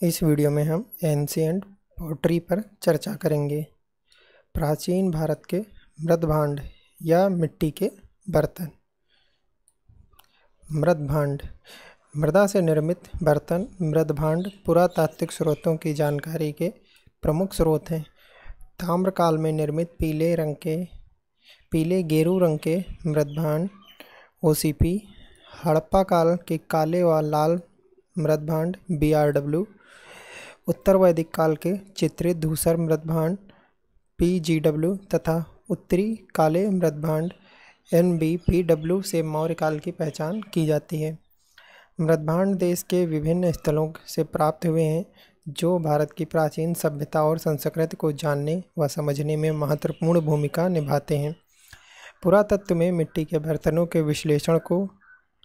इस वीडियो में हम एंशिएंट पॉटरी पर चर्चा करेंगे। प्राचीन भारत के मृदभांड या मिट्टी के बर्तन। मृदभांड मृदा से निर्मित बर्तन मृदभांड पुरातात्विक स्रोतों की जानकारी के प्रमुख स्रोत हैं। ताम्रकाल में निर्मित पीले गेरू रंग के मृदभांड ओसीपी, हड़प्पा काल के काले व लाल मृदभांड बीआरडब्ल्यू, उत्तर वैदिक काल के चित्रित धूसर मृदभांड पीजीडब्ल्यू तथा उत्तरी काले मृदभांड एनबीपीडब्ल्यू से मौर्य काल की पहचान की जाती है। मृदभांड देश के विभिन्न स्थलों से प्राप्त हुए हैं, जो भारत की प्राचीन सभ्यता और संस्कृति को जानने व समझने में महत्वपूर्ण भूमिका निभाते हैं। पुरातत्व में मिट्टी के बर्तनों के विश्लेषण को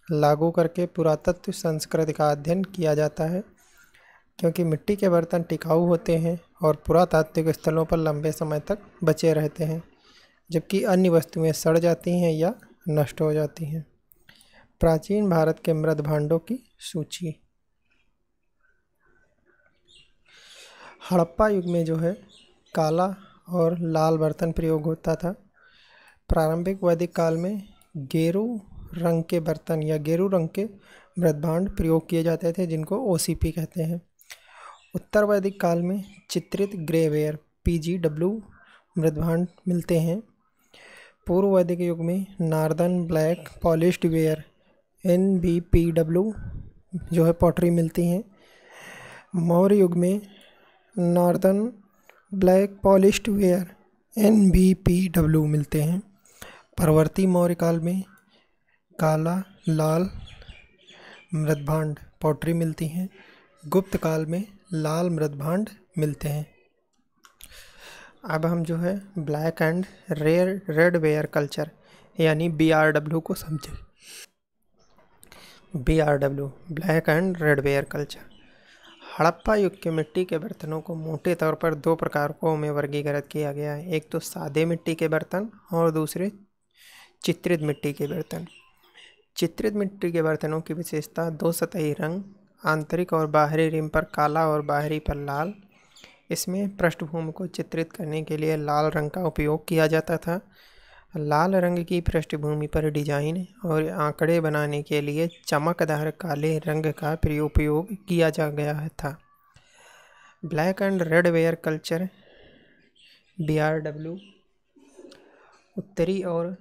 लागू करके पुरातत्व संस्कृति का अध्ययन किया जाता है, क्योंकि मिट्टी के बर्तन टिकाऊ होते हैं और पुरातात्विक स्थलों पर लंबे समय तक बचे रहते हैं, जबकि अन्य वस्तुएं सड़ जाती हैं या नष्ट हो जाती हैं। प्राचीन भारत के मृदभांडों की सूची। हड़प्पा युग में काला और लाल बर्तन प्रयोग होता था। प्रारंभिक वैदिक काल में गेरू रंग के बर्तन या गेरू रंग के मृदभांड प्रयोग किए जाते थे, जिनको ओसीपी कहते हैं। उत्तर वैदिक काल में चित्रित ग्रेवेयर पीजीडब्ल्यू मृदभांड मिलते हैं। पूर्व वैदिक युग में northern black polished where एनबीपीडब्ल्यू pottery मिलती हैं। मौर्य युग में नॉर्दर्न ब्लैक पॉलिश्ड वेयर एनबीपीडब्ल्यू मिलते हैं। परवर्ती मौर्य काल में काला लाल मृदभांड पॉटरी मिलती हैं। गुप्त काल में लाल मृदभांड मिलते हैं। अब हम black and red ware culture यानी बीआरडब्ल्यू को समझें। BRW black and red ware culture. Harappa युग के मिट्टी के बर्तनों को मोटे तौर पर दो प्रकारों में वर्गीकृत किया गया है। एक तो सादे मिट्टी के बर्तन और दूसरे चित्रित मिट्टी के बर्तन। चित्रित मिट्टी के बर्तनों की विशेषता दो सतही रंग, आंतरिक और बाहरी रिम पर काला और बाहरी पर लाल। इसमें पृष्ठभूमि को चित्रित करने के लिए लाल रंग का उपयोग किया जाता था। लाल रंग की पृष्ठभूमि पर डिजाइन और आंकड़े बनाने के लिए चमकदार काले रंग का उपयोग किया जा गया था। Black and red ware culture BRW उत्तरी और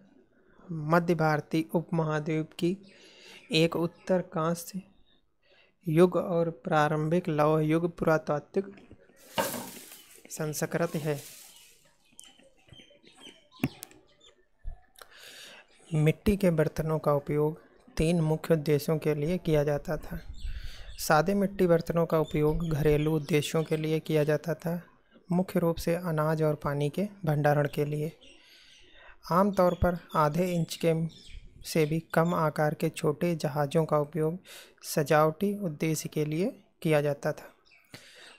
मध्य भारतीय उपमहाद्वीप की एक उत्तर कांस्य युग और प्रारंभिक लौह युग पुरातात्विक संस्कृति है। मिट्टी के बर्तनों का उपयोग तीन मुख्य उद्देश्यों के लिए किया जाता था। सादे मिट्टी बर्तनों का उपयोग घरेलू उद्देश्यों के लिए किया जाता था, मुख्य रूप से अनाज और पानी के भंडारण के लिए। आमतौर पर आधे इंच के से भी कम आकार के छोटे जहाज़ों का उपयोग सजावटी उद्देश्य के लिए किया जाता था।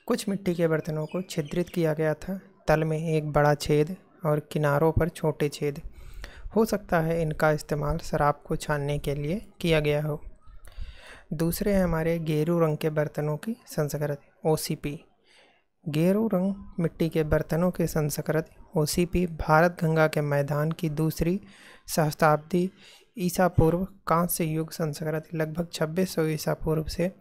कुछ मिट्टी के बर्तनों को छिद्रित किया गया था, तल में एक बड़ा छेद और किनारों पर छोटे छेद। हो सकता है इनका इस्तेमाल शराब को छानने के लिए किया गया हो। दूसरे हैं हमारे गेरू रंग के बर्तनों की संस्कृति ओसीपी। गेरू रंग मिट्टी के बर्तनों की संस्कृति ओसीपी भारत गंगा के मैदान की दूसरी सहस्राब्दी ईसा पूर्व कांस्य युग संस्कृति लगभग 2600 ईसा पूर्व से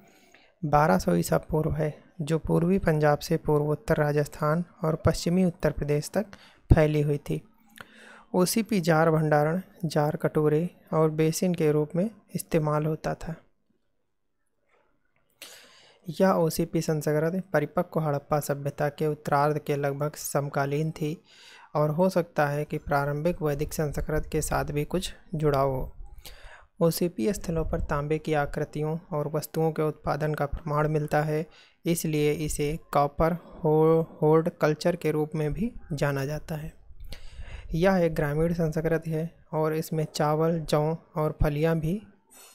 1200 ईसा पूर्व है, जो पूर्वी पंजाब से पूर्वोत्तर राजस्थान और पश्चिमी उत्तर प्रदेश तक फैली हुई थी। ओसीपी जार भंडारण, जार कटोरे और बेसिन के रूप में इस्तेमाल होता था। यह ओसीपी संस्कृति परिपक्व हड़प्पा सभ्यता के उत्तरार्ध के लगभग समकालीन थी और हो सकता है कि प्रारंभिक वैदिक संस्कृति के साथ भी कुछ जुड़ाव हो। ओसीपी स्थलों पर तांबे की आकृतियों और वस्तुओं के उत्पादन का प्रमाण मिलता है, इसलिए इसे कॉपर होल्ड कल्चर के रूप में भी जाना जाता है। यह एक ग्रामीण संस्कृति है और इसमें चावल, जौ और फलियां भी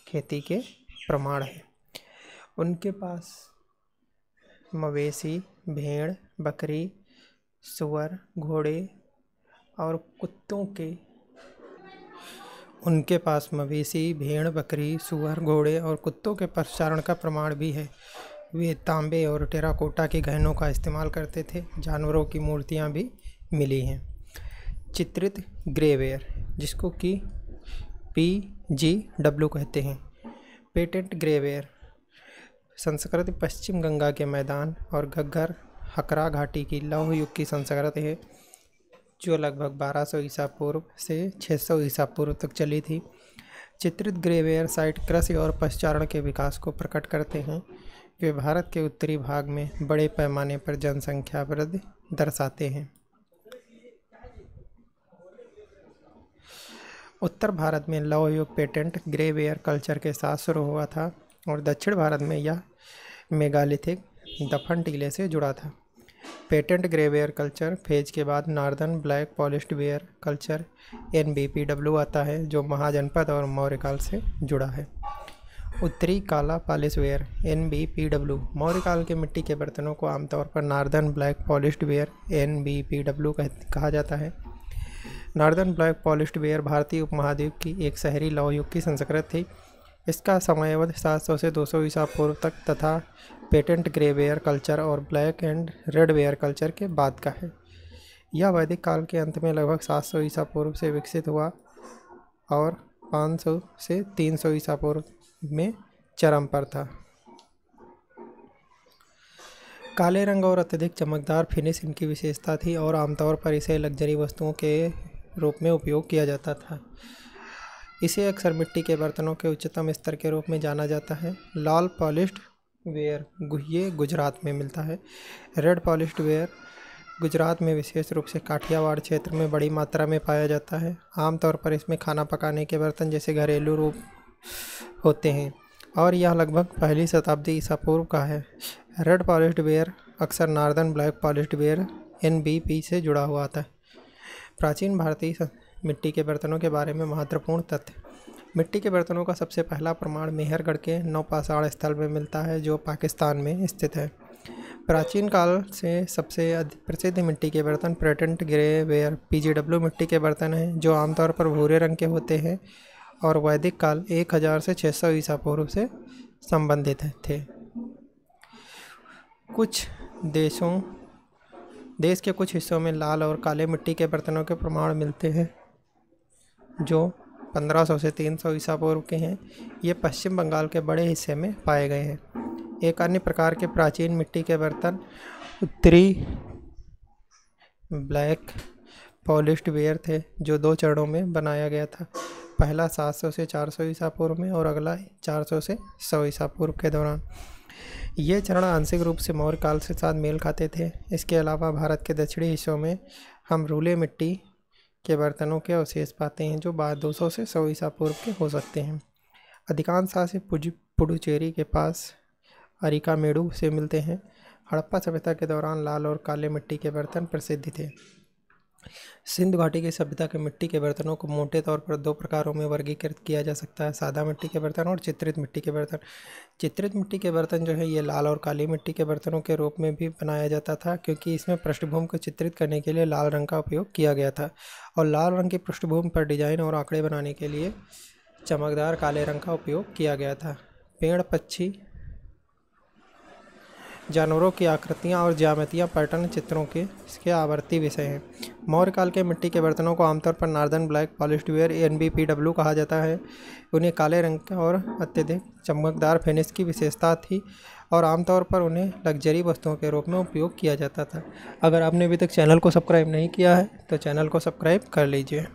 खेती के प्रमाण हैं। उनके पास मवेशी, भेड़, बकरी, सुअर, घोड़े और कुत्तों के प्रचारण का प्रमाण भी है, वे तांबे और टेराकोटा के गहनों का इस्तेमाल करते थे। जानवरों की मूर्तियाँ भी मिली हैं। चित्रित ग्रेवेयर, जिसको कि PGW कहते हैं। पेटेंट ग्रेवेयर संस्कृति पश्चिम गंगा के मैदान और घग्गर हकरा घाटी की लौह युग की संस्कृति है, जो लगभग 1200 ईसा पूर्व से 600 ईसा पूर्व तक चली थी। चित्रित ग्रेवेयर साइट कृषि और पशुचारण के विकास को प्रकट करते हैं। वे भारत के उत्तरी भाग में बड़े पैमाने पर जनसंख्या वृद्धि दर्शाते हैं। उत्तर भारत में लौह युग पेटेंट ग्रेवेयर कल्चर के साथ शुरू हुआ था और दक्षिण भारत में यह मेगालिथिक दफन टीले से जुड़ा था। पेटेंट ग्रेवेयर कल्चर फेज के बाद northern black polished where culture NBPW आता है, जो महाजनपद और मौर्यकाल से जुड़ा है। उत्तरी काला पॉलिश वेयर NBPW मौर्यकाल के मिट्टी के बर्तनों को आमतौर पर northern black polished where NBPW कहा जाता है। नॉर्दर्न ब्लैक पॉलिश्ड वेयर भारतीय उपमहाद्वीप की एक शहरी लौह युग की संस्कृति थी। इसका समयावधि 700 से 200 ईसा पूर्व तक तथा पेटेंट ग्रे वेयर कल्चर और black and red ware culture के बाद का है। यह वैदिक काल के अंत में लगभग 700 ईसा पूर्व से विकसित हुआ और 500 से 300 ईसा पूर्व में चरम पर था। काले रंग और अत्यधिक चमकदार फिनिश इनकी विशेषता थी और आमतौर पर इसे लग्जरी वस्तुओं के रूप में उपयोग किया जाता था। इसे अक्सर मिट्टी के बर्तनों के उच्चतम स्तर के रूप में जाना जाता है। लाल पॉलिश्ड वेयर ये गुजरात में मिलता है। रेड पॉलिश्ड वेयर गुजरात में विशेष रूप से काठियावाड़ क्षेत्र में बड़ी मात्रा में पाया जाता है। आमतौर पर इसमें खाना पकाने के बर्तन जैसे घरेलू रूप होते हैं और यह लगभग पहली शताब्दी ईसा पूर्व का है। रेड पॉलिश्ड वेयर अक्सर northern black polished where NBP से जुड़ा हुआ था। प्राचीन भारतीय मिट्टी के बर्तनों के बारे में महत्वपूर्ण तथ्य। मिट्टी के बर्तनों का सबसे पहला प्रमाण मेहरगढ़ के नौपाषाण स्थल में मिलता है, जो पाकिस्तान में स्थित है। प्राचीन काल से सबसे प्रसिद्ध मिट्टी के बर्तन पेटेंट ग्रे वेयर PGW मिट्टी के बर्तन हैं, जो आमतौर पर भूरे रंग के होते हैं और वैदिक काल 1000 से 600 ईसा पूर्व से संबंधित थे। कुछ देश के कुछ हिस्सों में लाल और काले मिट्टी के बर्तनों के प्रमाण मिलते हैं, जो 1500 से 300 ईसा पूर्व के हैं। ये पश्चिम बंगाल के बड़े हिस्से में पाए गए हैं। एक अन्य प्रकार के प्राचीन मिट्टी के बर्तन उत्तरी ब्लैक पॉलिश्ड वेयर थे, जो 2 चरणों में बनाया गया था। पहला 700 से 400 ईसा पूर्व में और अगला 400 से 100 ईसा पूर्व के दौरान। ये चरण आंशिक रूप से मौर्य काल के साथ मेल खाते थे। इसके अलावा भारत के दक्षिणी हिस्सों में हम रूले मिट्टी के बर्तनों के अवशेष पाते हैं, जो बाद 200 से 100 ईसा पूर्व के हो सकते हैं। अधिकांश से पुडुचेरी के पास अरिकामेडु से मिलते हैं। हड़प्पा सभ्यता के दौरान लाल और काले मिट्टी के बर्तन प्रसिद्ध थे। सिंधु घाटी की सभ्यता के मिट्टी के बर्तनों को मोटे तौर पर 2 प्रकारों में वर्गीकृत किया जा सकता है, सादा मिट्टी के बर्तन और चित्रित मिट्टी के बर्तन। चित्रित मिट्टी के बर्तन जो है ये लाल और काली मिट्टी के बर्तनों के रूप में भी बनाया जाता था, क्योंकि इसमें पृष्ठभूमि को चित्रित करने के लिए लाल रंग का उपयोग किया गया था और लाल रंग की पृष्ठभूमि पर डिजाइन और आंकड़े बनाने के लिए चमकदार काले रंग का उपयोग किया गया था। पेड़, पक्षी, जानवरों की आकृतियाँ और ज्यामितीय पैटर्न चित्रों के इसके आवर्ती विषय हैं। मौर्य काल के मिट्टी के बर्तनों को आमतौर पर northern black polished where NBPW कहा जाता है। उन्हें काले रंग और अत्यधिक चमकदार फिनिश की विशेषता थी और आमतौर पर उन्हें लग्जरी वस्तुओं के रूप में उपयोग किया जाता था। अगर आपने अभी तक चैनल को सब्सक्राइब नहीं किया है तो चैनल को सब्सक्राइब कर लीजिए।